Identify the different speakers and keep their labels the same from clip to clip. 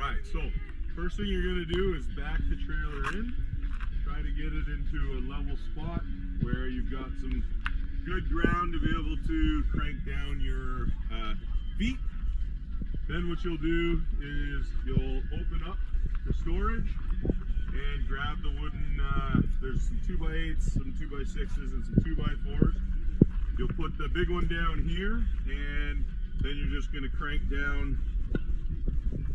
Speaker 1: Alright, so first thing you're going to do is back the trailer in. Try to get it into a level spot where you've got some good ground to be able to crank down your feet. Then what you'll do is you'll open up the storage and grab the wooden, there's some 2x8s, some 2x6s, and some 2x4s. You'll put the big one down here, and then you're just going to crank down.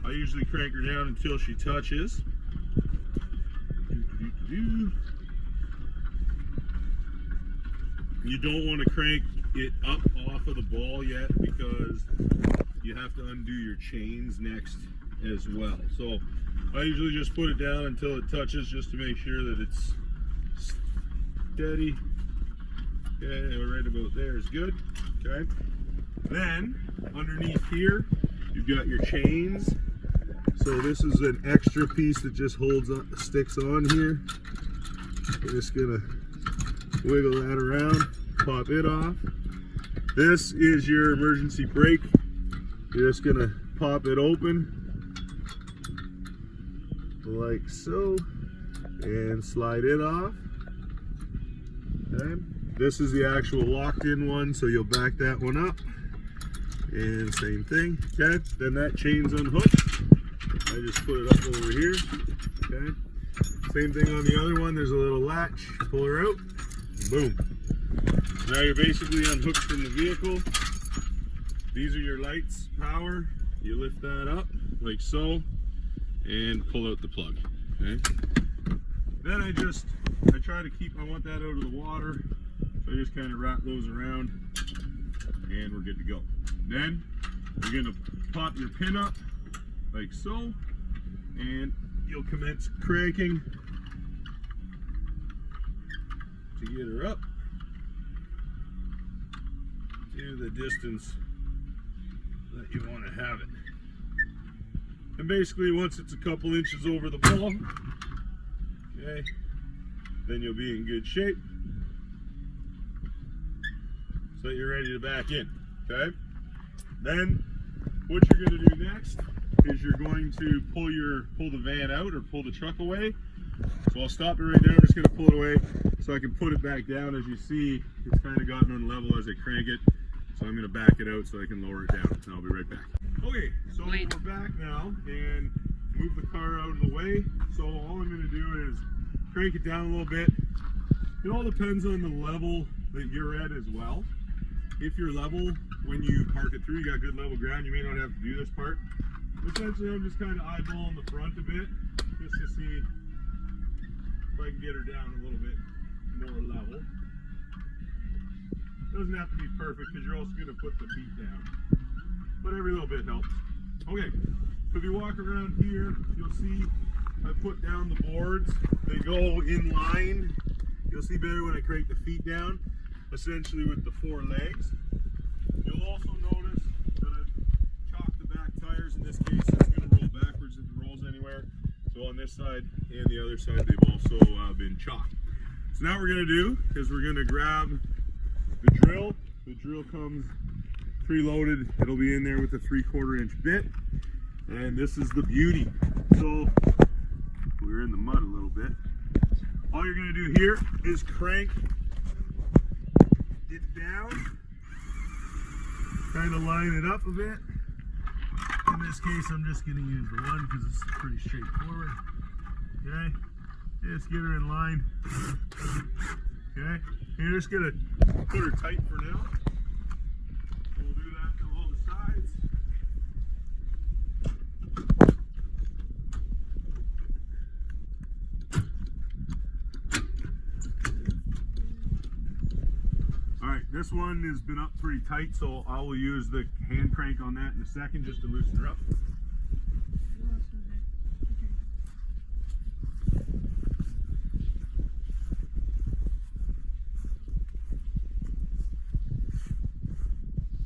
Speaker 1: I usually crank her down until she touches. You don't want to crank it up off of the ball yet because you have to undo your chains next as well. So I usually just put it down until it touches just to make sure that it's steady. Okay, right about there is good. Okay. Then underneath here, you've got your chains. So this is an extra piece that just holds up, sticks on here. We're just gonna wiggle that around, pop it off. This is your emergency brake. You're just gonna pop it open like so and slide it off. Okay. This is the actual locked in one, so you'll back that one up and same thing. Okay, then that chain's unhooked. I just put it up over here. Okay, same thing on the other one. There's a little latch, pull her out, boom. Now you're basically unhooked from the vehicle. These are your lights, power. You lift that up like so and pull out the plug. Okay, then I try to keep, I want that out of the water, so I just kind of wrap those around and we're good to go. Then you're going to pop your pin up like so, and you'll commence cranking to get her up to the distance that you want to have it. And basically once it's a couple inches over the ball, okay, then you'll be in good shape so that you're ready to back in. Okay, then what you're going to do next is you're going to pull the van out or pull the truck away. So I'll stop it right there. I'm just going to pull it away so I can put it back down. As you see, it's kind of gotten on level as I crank it, so I'm going to back it out so I can lower it down, and I'll be right back. Okay, so we're back now and move the car out of the way. So all I'm going to do is crank it down a little bit. It all depends on the level that you're at as well. If you're level, when you park it through, you got good level ground, you may not have to do this part. Essentially, I'm just kind of eyeballing the front a bit, just to see if I can get her down a little bit more level. Doesn't have to be perfect, because you're also going to put the feet down. But every little bit helps. Okay, so if you walk around here, you'll see I put down the boards. They go in line. You'll see better when I crank the feet down, essentially with the 4 legs. You'll also notice that I've chalked the back tires. In this case, it's going to roll backwards if it rolls anywhere. So on this side and the other side, they've also been chalked. So now what we're going to do is we're going to grab the drill. The drill comes preloaded. It'll be in there with a 3/4 inch bit. And this is the beauty. So we're in the mud a little bit. All you're going to do here is crank it down, kind of line it up a bit. In this case, I'm just going to use the one because it's pretty straightforward. Okay, just get her in line. Okay, you're just going to put her tight for now. We'll do that to all the sides. This one has been up pretty tight, so I will use the hand crank on that in a second just to loosen her up.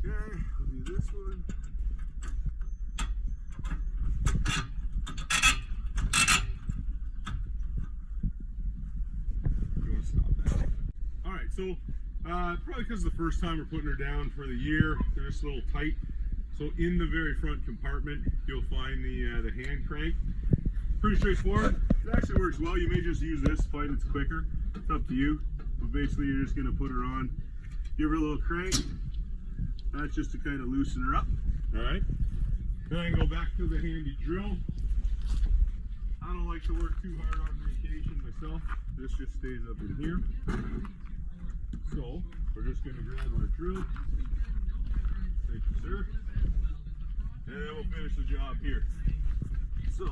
Speaker 1: Okay, I'll do this one. You want to stop that? All right, so probably because it's the first time we're putting her down for the year, they're just a little tight. So in the very front compartment, you'll find the hand crank. Pretty straightforward. It actually works well. You may just use this, find it's quicker. It's up to you. But basically, you're just going to put her on, give her a little crank. That's just to kind of loosen her up. All right. Then I can go back to the handy drill. I don't like to work too hard on vacation myself. This just stays up in here. So we're just going to grab our drill. Thank you, sir. And then we'll finish the job here. So,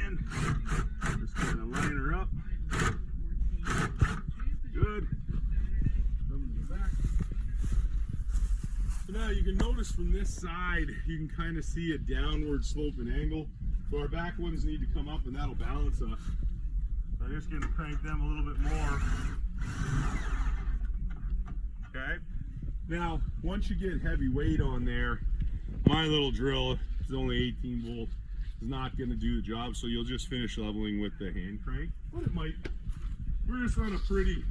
Speaker 1: and just kind of line her up. Good. Come to the back. So now you can notice from this side, you can kind of see a downward sloping angle. So our back ones need to come up and that'll balance us. I'm just going to crank them a little bit more. Okay. Now, once you get heavy weight on there, my little drill is only 18 volt. It's not going to do the job, so you'll just finish leveling with the hand crank. But it might. We're just on a pretty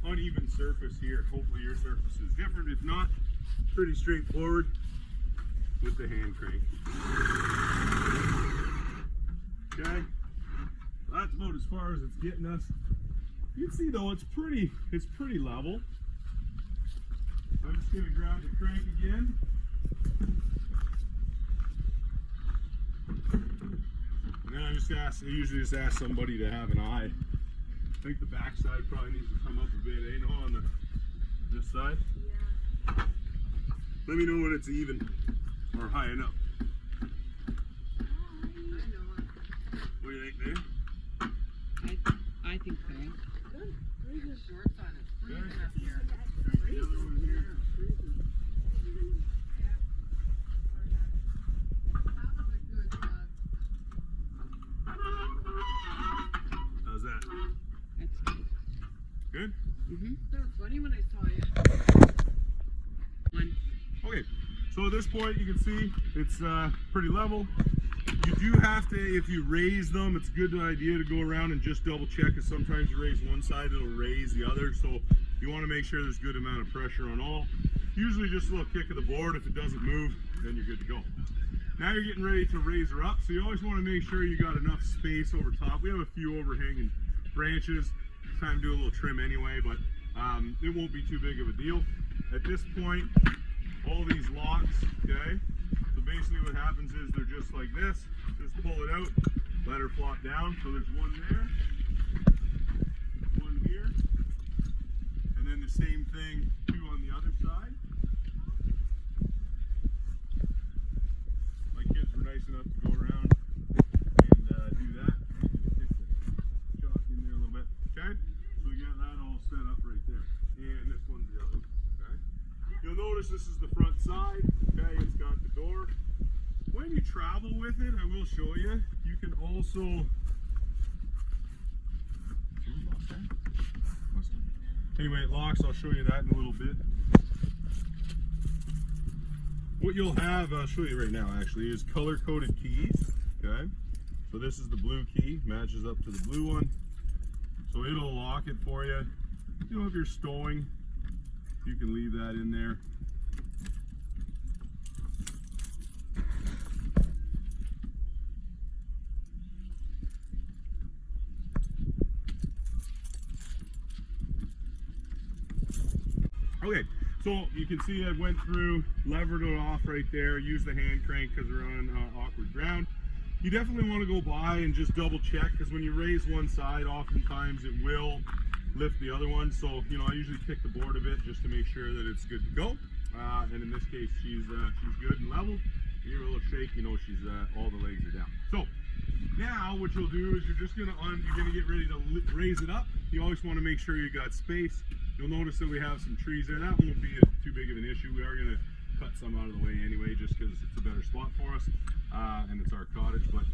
Speaker 1: uneven surface here. Hopefully your surface is different. If not, pretty straightforward with the hand crank. Okay. That's about as far as it's getting us. You can see though it's pretty level. I'm just going to grab the crank again. And then I usually just ask somebody to have an eye. I think the back side probably needs to come up a bit, eh? No, on this side? Yeah. Let me know when it's even or high enough. What do you think, Dave?
Speaker 2: I think so.
Speaker 3: Good. Very good. Shorts on it. Freezing up here.
Speaker 1: How's that?
Speaker 2: That's good.
Speaker 1: Good?
Speaker 2: Mm-hmm.
Speaker 3: That was funny when I saw you.
Speaker 1: Okay, so at this point you can see it's pretty level. You do have to, if you raise them, it's a good idea to go around and just double check, because sometimes you raise one side, it'll raise the other. So you want to make sure there's a good amount of pressure on all. Usually just a little kick of the board. If it doesn't move, then you're good to go. Now you're getting ready to raise her up, so you always want to make sure you got enough space over top. We have a few overhanging branches. It's time to do a little trim anyway, but it won't be too big of a deal. At this point, all these locks, okay? So basically what happens is they're just like this. Just pull it out, let her flop down. So there's one there, one here, and then the same thing, two on the other side. My kids were nice enough to go around and do that. Stick the chalk in there a little bit, okay? So we got that all set up right there. And this one's the other one, okay? You'll notice this is the front side, okay? It's got the door. When you travel with it, I will show you, you can also, anyway, it locks. I'll show you that in a little bit. What you'll have, I'll show you right now actually, is color-coded keys, okay? So this is the blue key, matches up to the blue one. So it'll lock it for you. You know, if you're stowing, you can leave that in there. Okay, so you can see I went through, levered it off right there, used the hand crank because we're on awkward ground. You definitely want to go by and just double check, because when you raise one side, oftentimes it will lift the other one. So, you know, I usually kick the board a bit just to make sure that it's good to go. And in this case, she's good and level. You give her a little shake, you know she's all the legs are down. So now what you'll do is you're just gonna get ready to raise it up. You always want to make sure you got space. You'll notice that we have some trees there. That won't be too big of an issue. We are going to cut some out of the way anyway, just because it's a better spot for us, and it's our cottage. But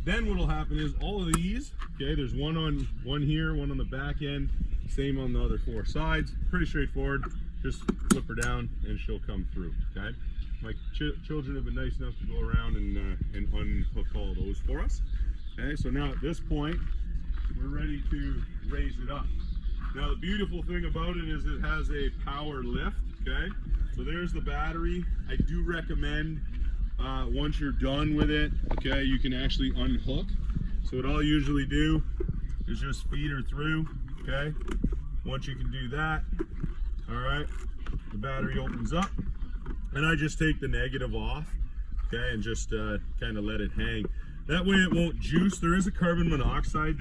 Speaker 1: then what will happen is all of these, okay, there's one here, one on the back end, same on the other four sides. Pretty straightforward. Just flip her down and she'll come through, okay? My children have been nice enough to go around and unhook all of those for us. Okay, so now at this point, we're ready to raise it up. Now the beautiful thing about it is it has a power lift, okay? So there's the battery. I do recommend once you're done with it, okay, you can actually unhook. So what I'll usually do is just feed her through, okay? Once you can do that, all right, the battery opens up and I just take the negative off, okay, and just kind of let it hang. That way it won't juice. There is a carbon monoxide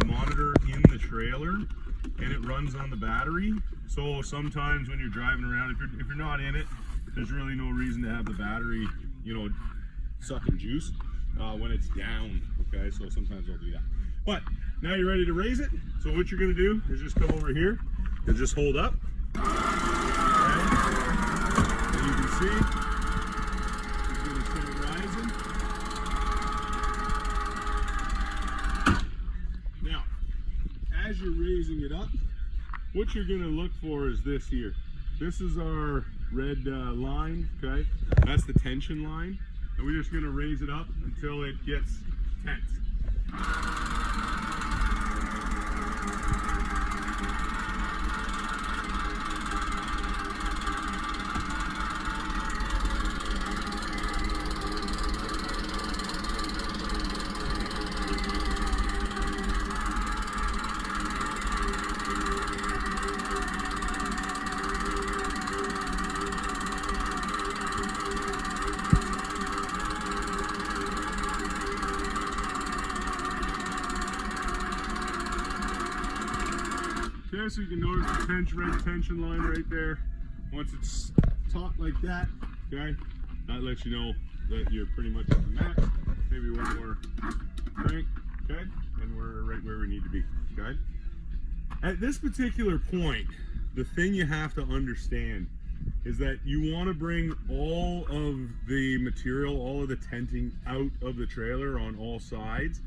Speaker 1: monitor in the trailer, and it runs on the battery. So sometimes when you're driving around, if you're not in it, there's really no reason to have the battery, you know, sucking juice when it's down. Okay, so sometimes I'll do that. But now you're ready to raise it. So what you're gonna do is just come over here and just hold up. Okay. And you can see it's gonna start rising. Now, as you're raising it up, what you're going to look for is this here. This is our red line, okay? That's the tension line. And we're just going to raise it up until it gets tense. Okay, so you can notice the red tension line right there. Once it's taut like that, okay, that lets you know that you're pretty much at the max. Maybe one more crank, okay, and we're right where we need to be, okay? At this particular point, the thing you have to understand is that you want to bring all of the material, all of the tenting out of the trailer on all sides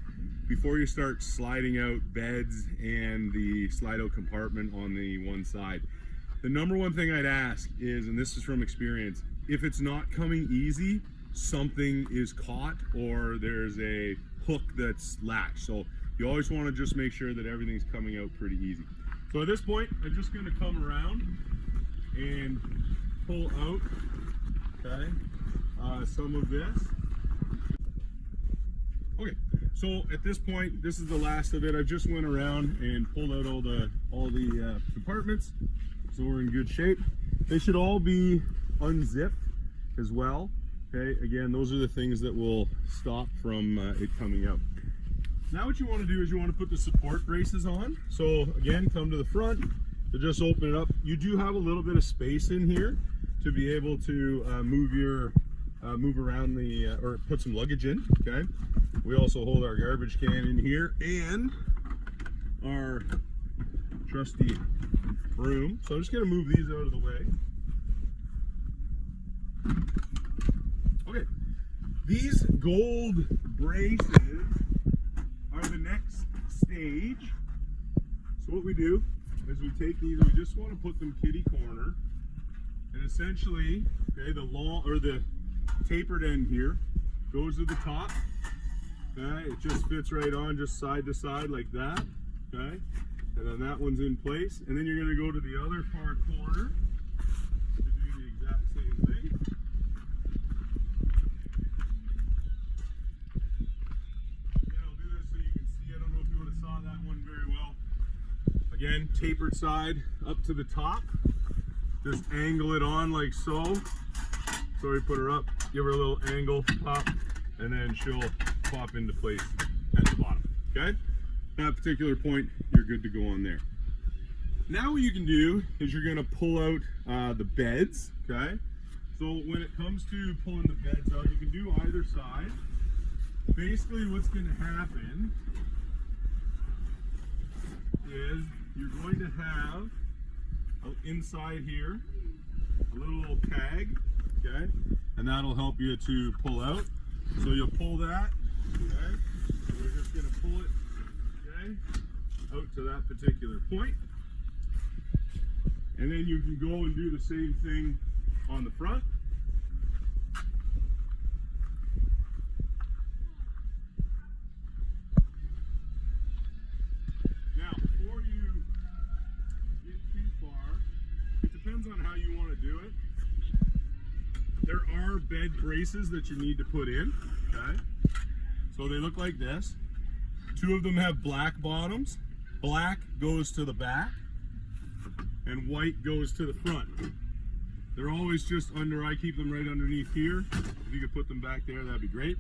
Speaker 1: before you start sliding out beds and the slide out compartment on the one side. The number one thing I'd ask is, and this is from experience, if it's not coming easy, something is caught or there's a hook that's latched. So you always want to just make sure that everything's coming out pretty easy. So at this point, I'm just going to come around and pull out, okay, some of this. Okay, so at this point, this is the last of it. I just went around and pulled out all the compartments, so we're in good shape. They should all be unzipped as well. Okay, again, those are the things that will stop from it coming out. Now what you want to do is you want to put the support braces on. So again, come to the front, to just open it up. You do have a little bit of space in here to be able to move around the, or put some luggage in, okay? We also hold our garbage can in here and our trusty broom. So I'm just gonna move these out of the way. Okay, these gold braces are the next stage. So what we do is we take these and we just want to put them kitty corner, and essentially, okay, the long or the tapered end here goes to the top. Okay, it just fits right on, just side to side like that. Okay, and then that one's in place, and then you're going to go to the other far corner to do the exact same thing. Again, I'll do this so you can see. I don't know if you would have saw that one very well. Again, tapered side up to the top. Just angle it on like so. So we put her up, give her a little angle, pop, and then she'll pop into place at the bottom, okay? At that particular point, you're good to go on there. Now what you can do is you're gonna pull out the beds, okay? So when it comes to pulling the beds out, you can do either side. Basically what's gonna happen is you're going to have inside here a little tag, okay, and that'll help you to pull out. So you'll pull that, okay, so we're just going to pull it, okay, out to that particular point, and then you can go and do the same thing on the front. Now before you you want to do it. There are bed braces that you need to put in, okay? So they look like this. 2 of them have black bottoms. Black goes to the back, and white goes to the front. They're always just under, I keep them right underneath here. If you could put them back there, that'd be great.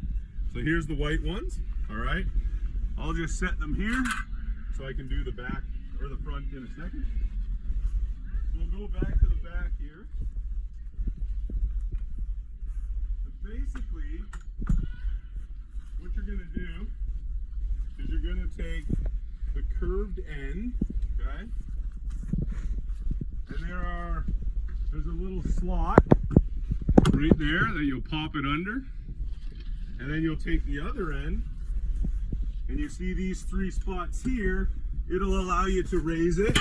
Speaker 1: So here's the white ones, all right? I'll just set them here so I can do the back or the front in a second. We'll go back to the back here. But basically, what you're gonna do is you're gonna take the curved end, okay? And there's a little slot right there that you'll pop it under. And then you'll take the other end, and you see these 3 spots here. It'll allow you to raise it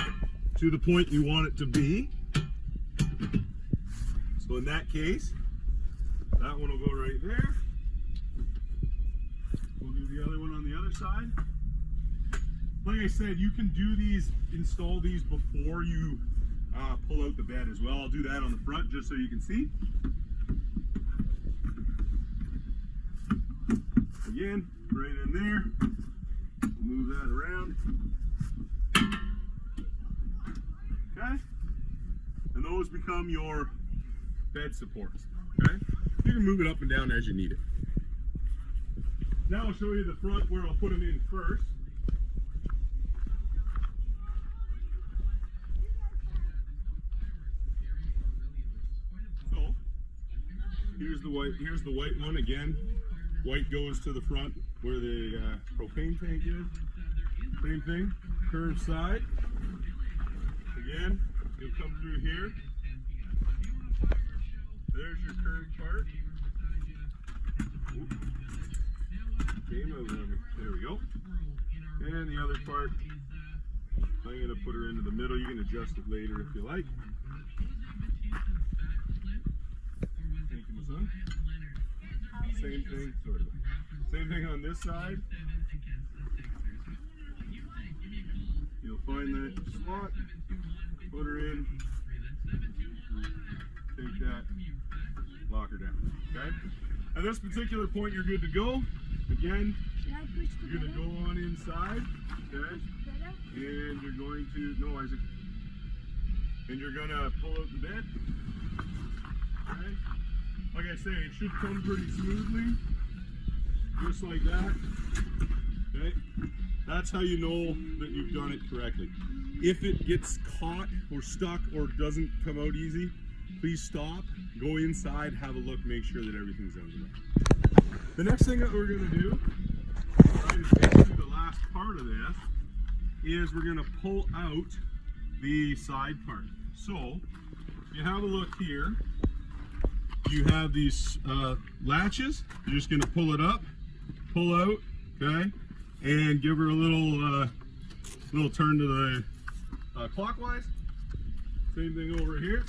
Speaker 1: to the point you want it to be. So in that case, that one will go right there. We'll do the other one on the other side. Like I said, you can do these, install these before you pull out the bed as well. I'll do that on the front just so you can see. Again, right in there. Move that around. Okay? And those become your bed supports. Okay? You can move it up and down as you need it. Now I'll show you the front where I'll put them in first. So here's the white one again. White goes to the front where the propane tank is. Same thing, curved side. Again, you'll come through here. There's your curved part. Oop. Came out on me. There we go. And the other part, I'm going to put her into the middle. You can adjust it later if you like. Thank you, my son. Same thing, sort of. Same thing on this side. You'll find that slot, put her in, take that, lock her down. Okay? At this particular point, you're good to go. Again, you're going to go on inside. Okay? And you're going to, no, Isaac. And you're going to pull out the bed. Okay? Like I say, it should come pretty smoothly, just like that. Okay, that's how you know that you've done it correctly. If it gets caught or stuck or doesn't come out easy, please stop, go inside, have a look, make sure that everything's out of the way. The next thing that we're going to do, right, is basically the last part of this, is we're going to pull out the side part. So, if you have a look here, you have these latches. You're just going to pull it up, pull out, okay, and give her a little turn to the clockwise. Same thing over here.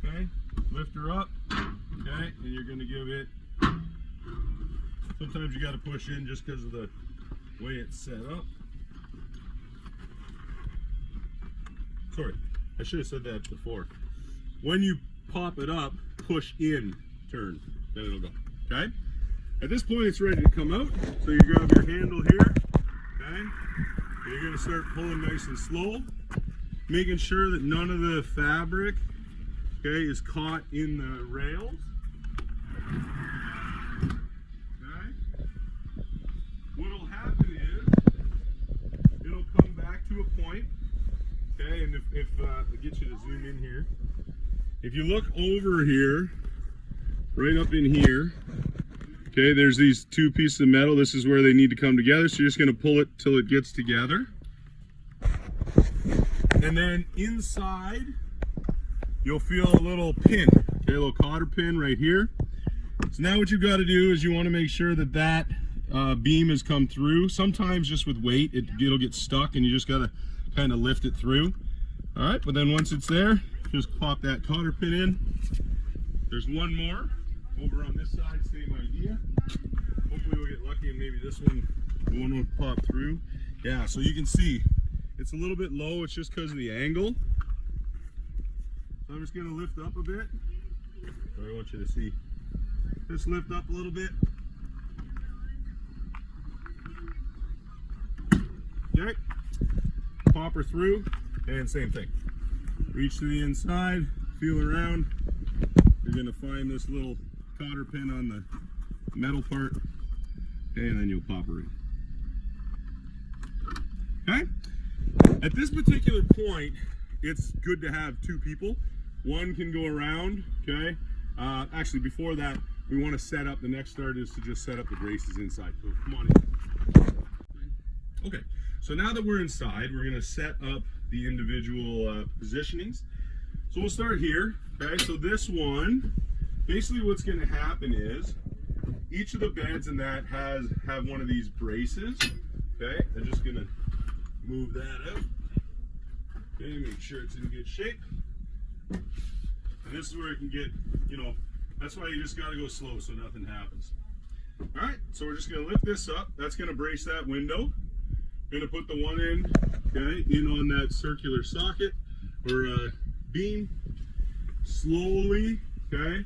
Speaker 1: Okay, lift her up. Okay, and you're going to give it. Sometimes you got to push in just because of the way it's set up. Sorry, I should have said that before. When you pop it up, push in, turn, then it'll go. Okay? At this point, it's ready to come out. So you grab your handle here, okay? And you're going to start pulling nice and slow, making sure that none of the fabric, okay, is caught in the rails. Okay? What'll happen is it'll come back to a point. Okay, and if I'll get you to zoom in here. If you look over here, right up in here, okay, there's these 2 pieces of metal. This is where they need to come together. So you're just going to pull it till it gets together. And then inside, you'll feel a little pin, okay, a little cotter pin right here. So now what you've got to do is you want to make sure that that beam has come through. Sometimes just with weight, it'll get stuck and you just got to kind of lift it through. All right, but then once it's there, just pop that cotter pin in. There's one more over on this side, same idea. Hopefully we'll get lucky and maybe this one will pop through. Yeah, so you can see it's a little bit low. It's just because of the angle. So I'm just going to lift up a bit. I want you to see. Just lift up a little bit. Okay. Pop her through, and same thing. Reach to the inside, feel around. You're going to find this little cotter pin on the metal part, and then you'll pop her in. Okay? At this particular point, it's good to have two people. One can go around, okay? Actually, before that, we want to set up, the next start is to just set up the braces inside. So come on in. Okay, so now that we're inside, we're going to set up the individual positionings. So we'll start here, okay? So this one, basically what's going to happen is, each of the beds in that have one of these braces, okay? I'm just going to move that out. Okay, make sure it's in good shape. And this is where it can get, you know, that's why you just got to go slow so nothing happens. All right, so we're just going to lift this up. That's going to brace that window. Going to put the one end, okay, in on that circular socket or beam. Slowly, okay,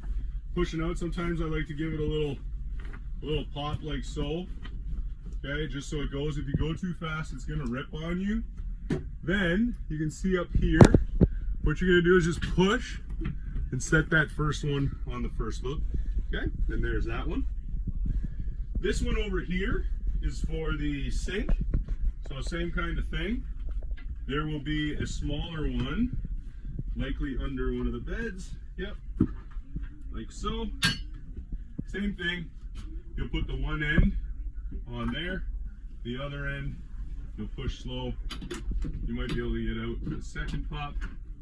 Speaker 1: pushing out. Sometimes I like to give it a little pop like so. Okay, just so it goes. If you go too fast, it's going to rip on you. Then you can see up here, what you're going to do is just push and set that first one on the first loop. Okay, then there's that one. This one over here is for the sink. So same kind of thing. There will be a smaller one, likely under one of the beds. Yep, like so. Same thing. You'll put the one end on there, the other end you'll push slow. You might be able to get out for the second pop.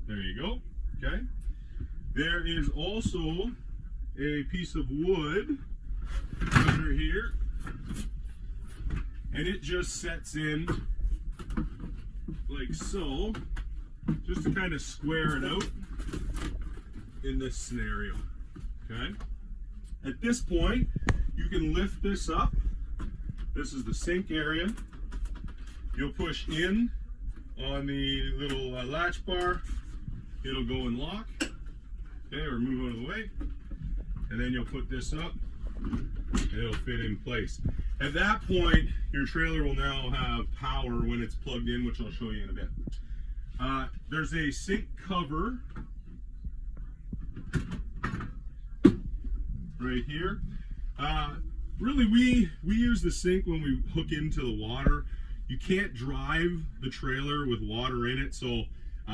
Speaker 1: There you go. Okay. There is also a piece of wood under here, and it just sets in like so, just to kind of square it out in this scenario. Okay. At this point, you can lift this up. This is the sink area. You'll push in on the little latch bar. It'll go and lock. Okay, or move out of the way. And then you'll put this up. And it'll fit in place. At that point, your trailer will now have power when it's plugged in, which I'll show you in a bit. There's a sink cover right here. Really, we use the sink when we hook into the water. You can't drive the trailer with water in it, so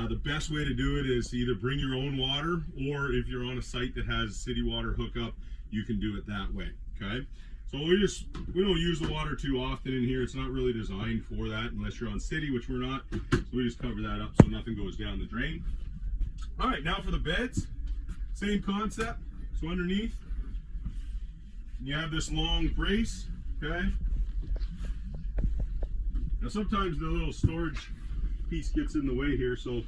Speaker 1: the best way to do it is to either bring your own water, or if you're on a site that has city water hookup, you can do it that way. Okay, so we don't use the water too often in here. It's not really designed for that unless you're on city, which we're not. So we just cover that up so nothing goes down the drain. All right, now for the beds, same concept. So underneath, you have this long brace. Okay. Now sometimes the little storage piece gets in the way here, so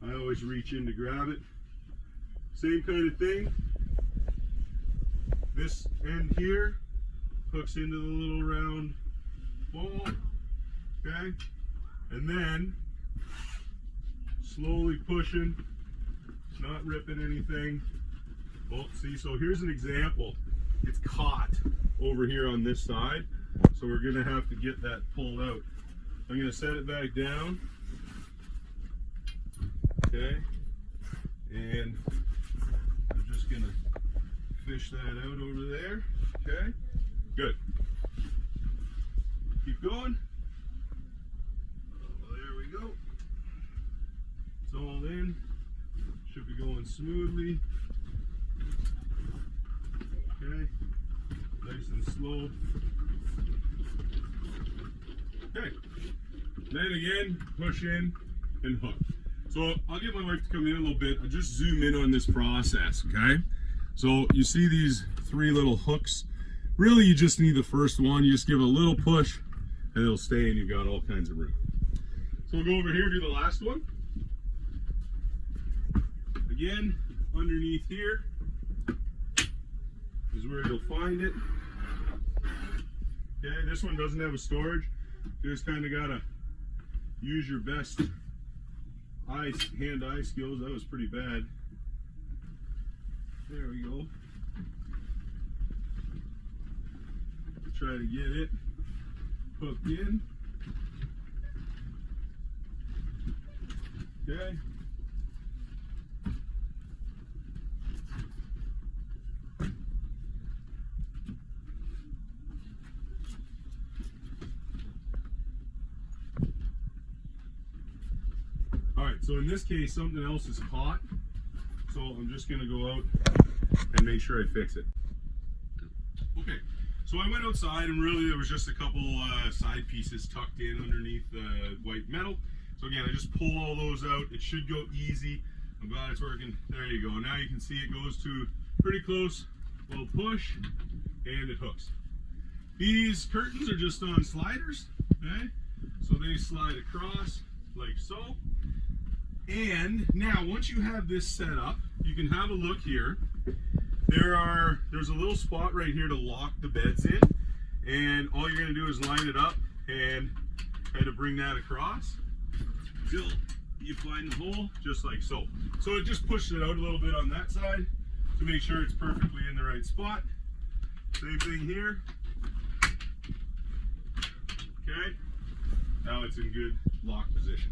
Speaker 1: I always reach in to grab it. Same kind of thing. This end here hooks into the little round ball, okay? And then slowly pushing, not ripping anything. Well, see, so here's an example. It's caught over here on this side, so we're gonna have to get that pulled out. I'm gonna set it back down, okay? And I'm just gonna fish that out over there, okay? Good. Keep going. There we go. It's all in. Should be going smoothly. Okay. Nice and slow. Okay. Then again, push in and hook. So I'll get my wife to come in a little bit. I'll just zoom in on this process, okay? So you see these three little hooks. Really, you just need the first one. You just give it a little push and it'll stay, and you've got all kinds of room. So we'll go over here, do the last one. Again, underneath here is where you'll find it. Okay, this one doesn't have a storage. You just kind of gotta use your best hand-eye skills, that was pretty bad. There we go. Try to get it hooked in. Okay. Alright, so in this case, something else is caught. So I'm just going to go out and make sure I fix it. Okay, so I went outside and really there was just a couple side pieces tucked in underneath the white metal. So again, I just pull all those out. It should go easy. I'm glad it's working. There you go. Now you can see it goes to pretty close. We'll push and it hooks. These curtains are just on sliders, okay? So they slide across like so. And now once you have this set up, you can have a look here. There's a little spot right here to lock the beds in, and all you're going to do is line it up and kind of bring that across till you find the hole, just like so. So it just pushes it out a little bit on that side to make sure it's perfectly in the right spot. Same thing here. Okay, now it's in good lock position.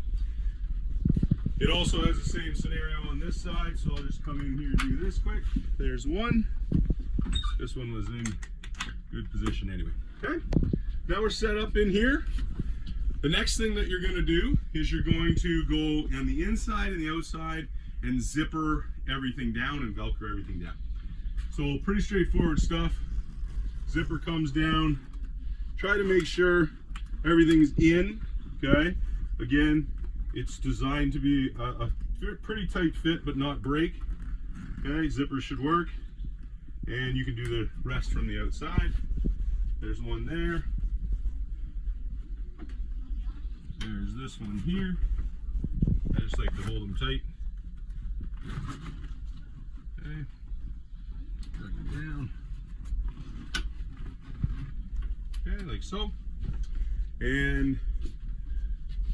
Speaker 1: It also has the same scenario on this side, so I'll just come in here and do this quick. There's one. This one was in good position anyway. Okay, now we're set up in here. The next thing that you're going to do is you're going to go on the inside and the outside and zipper everything down and Velcro everything down. So pretty straightforward stuff. Zipper comes down. Try to make sure everything's in, okay? Again, it's designed to be a pretty tight fit, but not break. Okay, zipper should work. And you can do the rest from the outside. There's one there. There's this one here. I just like to hold them tight. Okay, drag it down. Okay, like so. And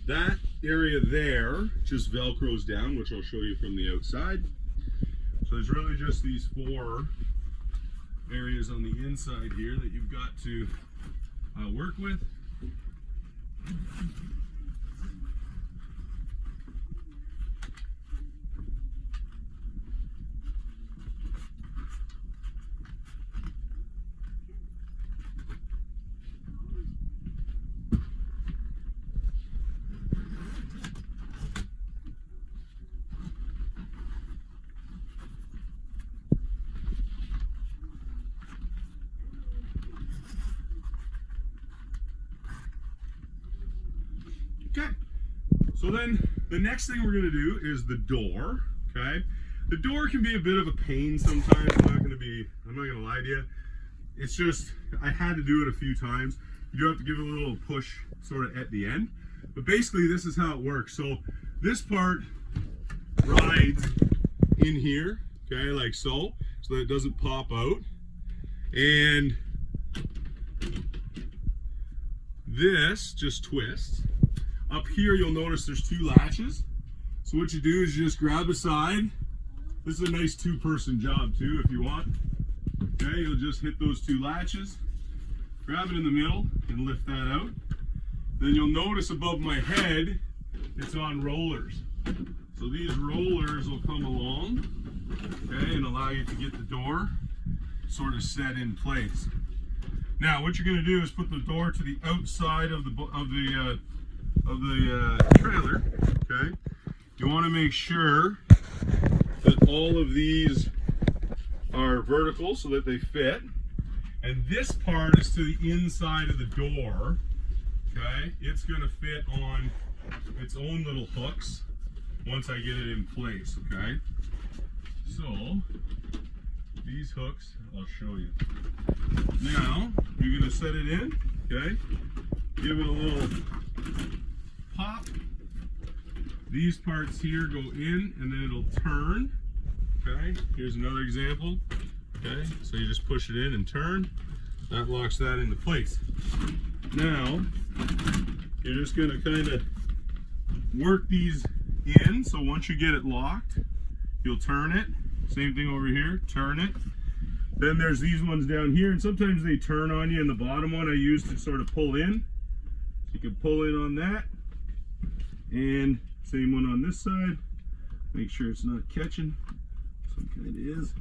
Speaker 1: that area there just Velcros down, which I'll show you from the outside. So there's really just these four areas on the inside here that you've got to work with. Okay, so then the next thing we're going to do is the door. Okay, the door can be a bit of a pain sometimes. I'm not going to lie to you. It's just, I had to do it a few times. You do have to give it a little push sort of at the end, but basically this is how it works. So this part rides in here, okay, like so that it doesn't pop out, and this just twists. Up here you'll notice there's two latches. So what you do is you just grab a side. This is a nice two-person job too if you want. Okay, you'll just hit those two latches, grab it in the middle and lift that out. Then you'll notice above my head it's on rollers. So these rollers will come along, okay, and allow you to get the door sort of set in place. Now what you're going to do is put the door to the outside of the trailer. Okay, you want to make sure that all of these are vertical so that they fit, and this part is to the inside of the door. Okay, it's going to fit on its own little hooks once I get it in place. Okay, so these hooks I'll show you. Now you're going to set it in. Okay, give it a little pop. These parts here go in and then it'll turn. Okay, here's another example. Okay, so you just push it in and turn. That locks that into place. Now you're just going to kind of work these in. So once you get it locked, you'll turn it. Same thing over here, turn it. Then there's these ones down here, and sometimes they turn on you, and the bottom one I use to sort of pull in. So you can pull in on that. And same one on this side. Make sure it's not catching. Some kind of is.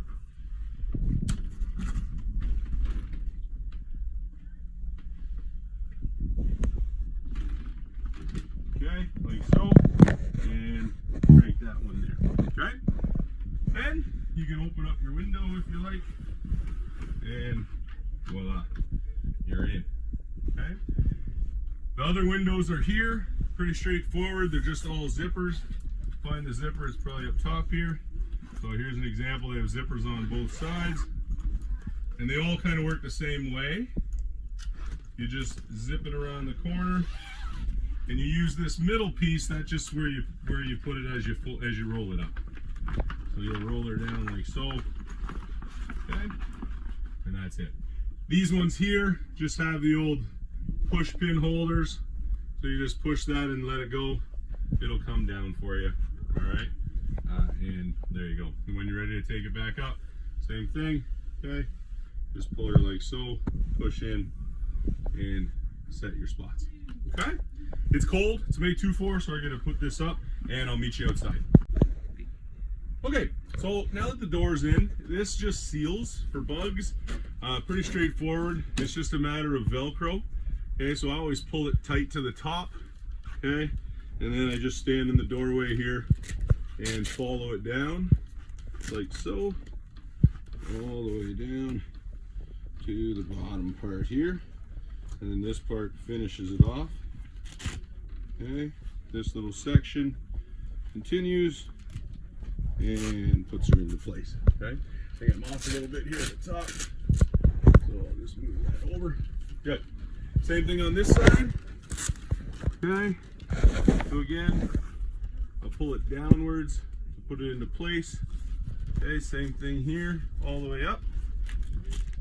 Speaker 1: Okay, like so. And crank that one there. Okay? Then you can open up your window if you like. And voila, you're in. Okay? The other windows are here. Pretty straightforward. They're just all zippers. Find the zipper, it's probably up top here. So here's an example. They have zippers on both sides. And they all kind of work the same way. You just zip it around the corner. And you use this middle piece, that's just where you put it as you roll it up. So you'll roll her down like so. Okay? And that's it. These ones here just have the old push pin holders. So you just push that and let it go. It'll come down for you. All right. And there you go. And when you're ready to take it back up, same thing. Okay. Just pull her like so, push in, and set your spots. Okay. It's cold. It's May 2-4, so we're going to put this up, and I'll meet you outside. Okay, so now that the door's in, this just seals for bugs. Pretty straightforward. It's just a matter of Velcro. Okay, so I always pull it tight to the top. Okay, and then I just stand in the doorway here and follow it down like so, all the way down to the bottom part here. And then this part finishes it off. Okay, this little section continues and puts her into place. Okay, I think I'm off a little bit here at the top, so I'll just move that over. Good. Same thing on this side. Okay, so again, I'll pull it downwards to put it into place. Okay, same thing here, all the way up,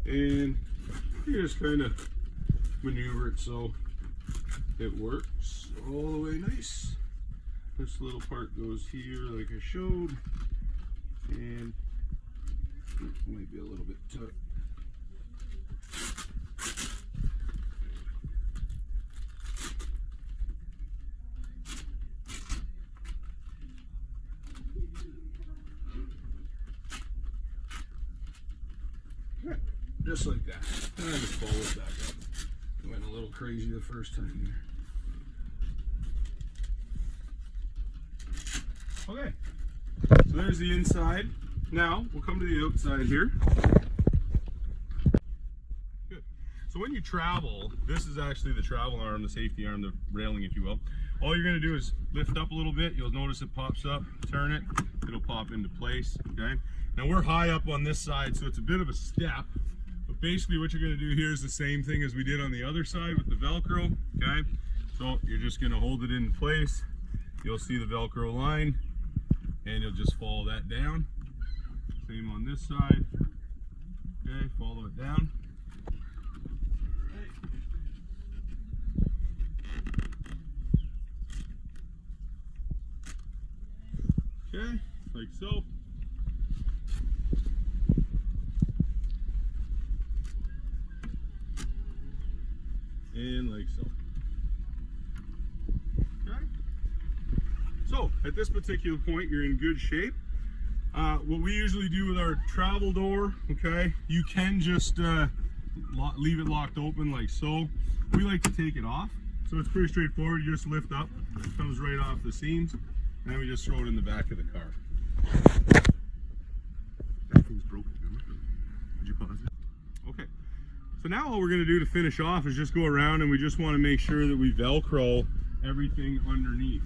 Speaker 1: and you just kind of maneuver it so it works all the way nice. This little part goes here like I showed, and it might be a little bit tucked. Just like that. And I just follow it back up. I went a little crazy the first time there. Okay, so there's the inside. Now we'll come to the outside here. Good. So when you travel, this is actually the travel arm, the safety arm, the railing, if you will. All you're going to do is lift up a little bit. You'll notice it pops up. Turn it. It'll pop into place. Okay. Now we're high up on this side, so it's a bit of a step. But basically, what you're going to do here is the same thing as we did on the other side with the Velcro. Okay. So you're just going to hold it in place. You'll see the Velcro line, and you'll just follow that down. Same on this side. Okay, follow it down. Okay, like so. And like so. Okay. So at this particular point, you're in good shape. What we usually do with our travel door, okay, you can just leave it locked open like so. We like to take it off. So it's pretty straightforward. You just lift up, it comes right off the seams, and then we just throw it in the back of the car. That thing's broken, remember? Did you pause it? Okay. So now all we're going to do to finish off is just go around, and we just want to make sure that we Velcro everything underneath.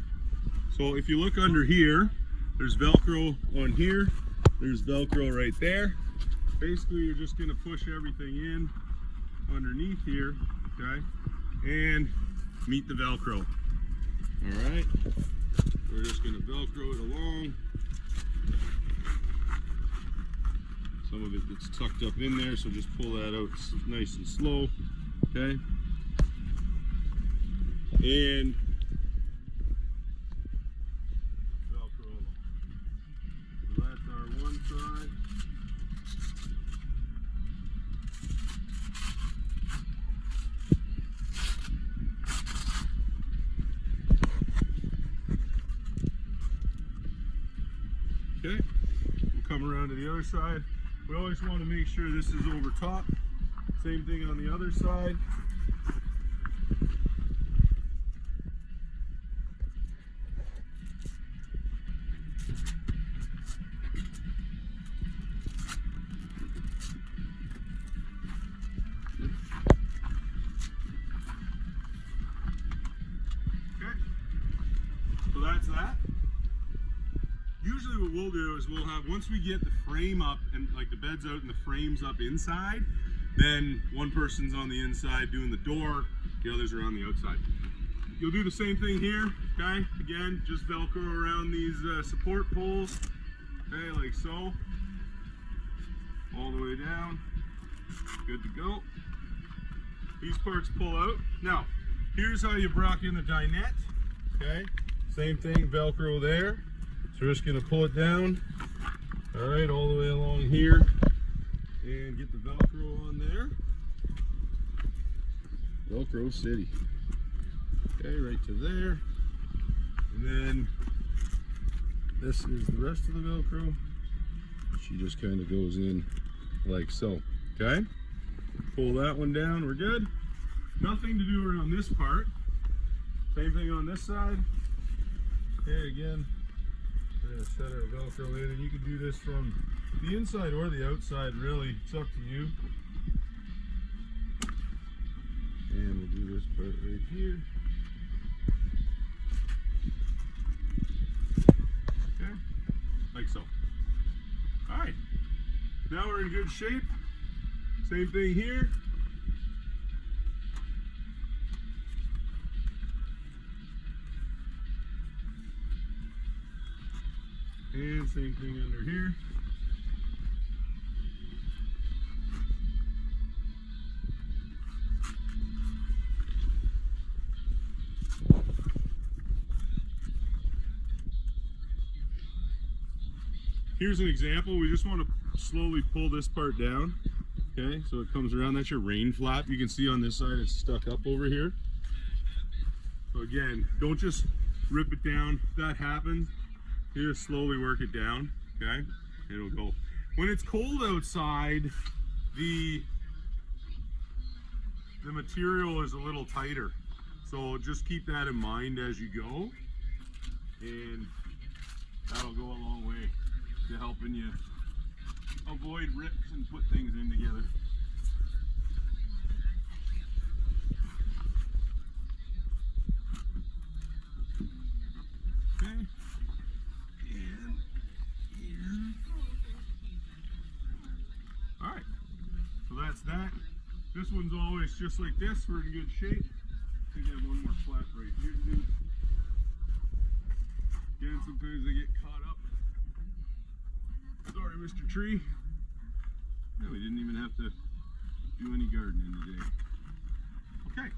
Speaker 1: So if you look under here, there's Velcro on here, there's Velcro right there. Basically, you're just going to push everything in underneath here, okay, and meet the Velcro. All right, we're just going to Velcro it along. Some of it gets tucked up in there, so just pull that out nice and slow, okay, and Okay, we'll come around to the other side. We always want to make sure this is over top. Same thing on the other side. So that's that. Usually what we'll do is we'll have, once we get the frame up and like the bed's out and the frame's up inside, then one person's on the inside doing the door, the others are on the outside. You'll do the same thing here, okay? Again, just Velcro around these support poles, okay, like so. All the way down, good to go. These parts pull out. Now, here's how you block in the dinette, okay? Same thing, Velcro there. So we're just gonna pull it down, all right, all the way along here, and get the Velcro on there. Velcro City. Okay, right to there. And then this is the rest of the Velcro. She just kind of goes in like so, okay? Pull that one down, we're good. Nothing to do around this part. Same thing on this side. Okay, again, we're gonna set our Velcro in, and you can do this from the inside or the outside, really, it's up to you. And we'll do this part right here. Okay, like so. All right, now we're in good shape. Same thing here. And same thing under here. Here's an example. We just want to slowly pull this part down. Okay, so it comes around. That's your rain flap. You can see on this side it's stuck up over here. So again, don't just rip it down. If that happens, you just slowly work it down. Okay, it'll go. When it's cold outside, the material is a little tighter. So just keep that in mind as you go, and that'll go a long way to helping you avoid rips and put things in together. Okay. And here. All right. So that's that. This one's always just like this. We're in good shape. I think I have one more flap right here to do. Again, sometimes I get caught up. Sorry, Mr. Tree. No, we didn't even have to do any gardening today. Okay.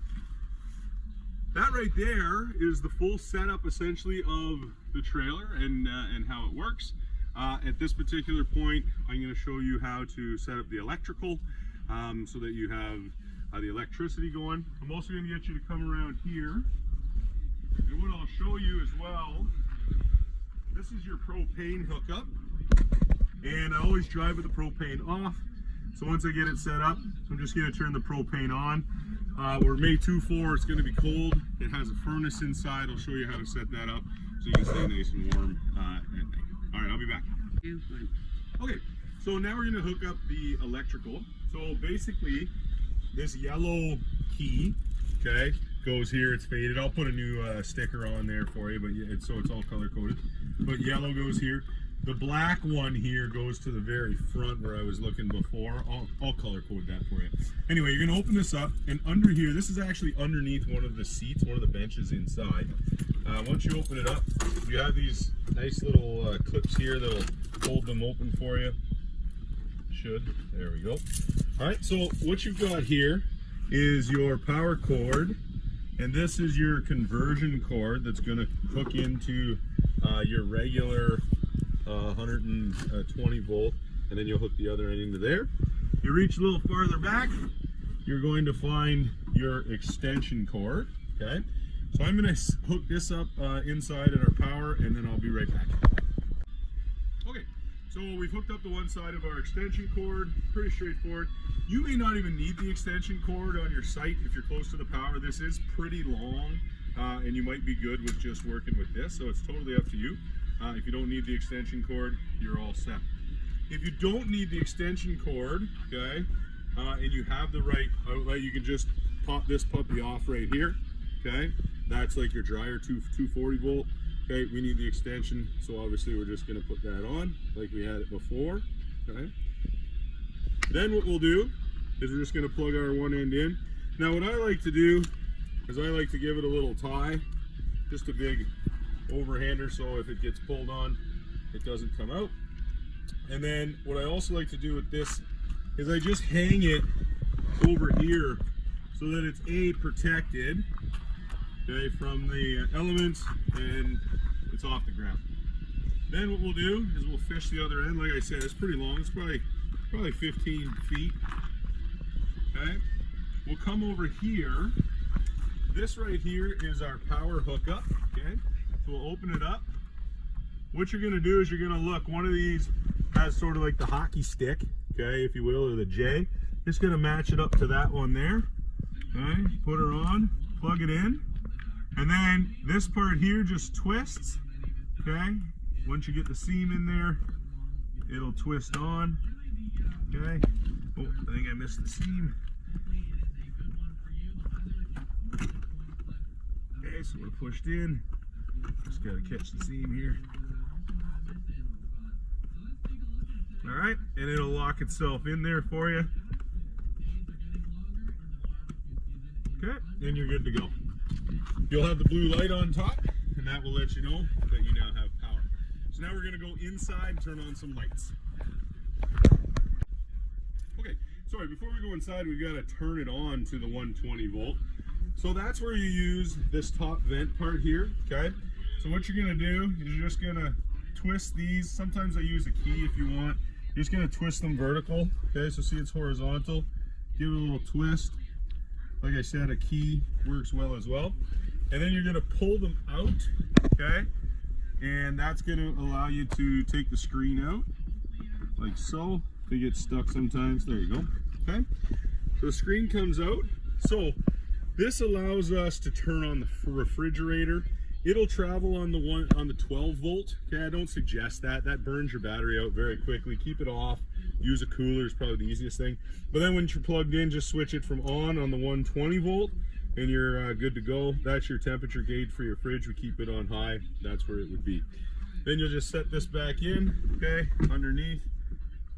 Speaker 1: That right there is the full setup essentially of the trailer and how it works. At this particular point, I'm going to show you how to set up the electrical so that you have the electricity going. I'm also going to get you to come around here. And what I'll show you as well, this is your propane hookup. And I always drive with the propane off. So once I get it set up, I'm just going to turn the propane on. We're May 2-4, it's going to be cold. It has a furnace inside. I'll show you how to set that up so you can stay nice and warm at night. All right, I'll be back. Okay, so now we're going to hook up the electrical. So basically, this yellow key, okay, goes here. It's faded. I'll put a new sticker on there for you, but so it's all color coded. But yellow goes here. The black one here goes to the very front where I was looking before. I'll color code that for you. Anyway, you're gonna open this up, and under here, this is actually underneath one of the seats, one of the benches inside. Once you open it up, you have these nice little clips here that'll hold them open for you. Should. There we go. All right, so what you've got here is your power cord, and this is your conversion cord that's gonna hook into your regular 120 volt, and then you'll hook the other end into there. You reach a little farther back, you're going to find your extension cord. Okay, so I'm going to hook this up inside in our power, and then I'll be right back. Okay, So we've hooked up to one side of our extension cord, pretty straightforward. You may not even need the extension cord on your site if you're close to the power. This is pretty long, and you might be good with just working with this, so it's totally up to you. If you don't need the extension cord, you're all set. If you don't need the extension cord, okay, and you have the right outlet, you can just pop this puppy off right here, okay? That's like your dryer, 240 volt. Okay, we need the extension, so obviously we're just going to put that on like we had it before. Okay. Then what we'll do is we're just going to plug our one end in. Now what I like to do is I like to give it a little tie, just a big overhander, so if it gets pulled on, it doesn't come out. And then what I also like to do with this is I just hang it over here so that it's protected, okay, from the elements, and it's off the ground. Then what we'll do is we'll fish the other end. Like I said, it's pretty long. It's probably 15 feet. Okay. We'll come over here. This right here is our power hookup. Okay. So we'll open it up. What you're gonna do is you're gonna look. One of these has sort of like the hockey stick, okay, if you will, or the J. Just gonna match it up to that one there. Okay. Put her on. Plug it in. And then this part here just twists, okay? Once you get the seam in there, it'll twist on, okay? Oh, I think I missed the seam. Okay, so we're pushed in. Just gotta catch the seam here. All right, and it'll lock itself in there for you. Okay, and you're good to go. You'll have the blue light on top, and that will let you know that you now have power. So now we're going to go inside and turn on some lights. Okay, sorry, before we go inside, we've got to turn it on to the 120 volt. So that's where you use this top vent part here, okay? So what you're going to do is you're just going to twist these. Sometimes I use a key if you want. You're just going to twist them vertical, okay? So see, it's horizontal. Give it a little twist. Like I said, a key works well as well. And then you're going to pull them out, okay? And that's going to allow you to take the screen out, like so. They get stuck sometimes. There you go, okay? So the screen comes out. So this allows us to turn on the refrigerator. It'll travel on the 12 volt. Okay, I don't suggest that. That burns your battery out very quickly. Keep it off. Use a cooler is probably the easiest thing. But then when you're plugged in, just switch it from on the 120 volt, and you're good to go. That's your temperature gauge for your fridge. We keep it on high. That's where it would be. Then you'll just set this back in, okay, underneath.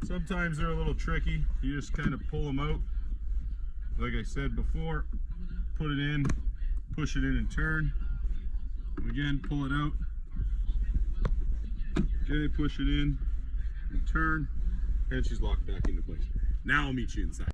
Speaker 1: Sometimes they're a little tricky. You just kind of pull them out. Like I said before, put it in, push it in and turn. Again, pull it out. Okay, push it in and turn. And she's locked back into place. Now I'll meet you inside.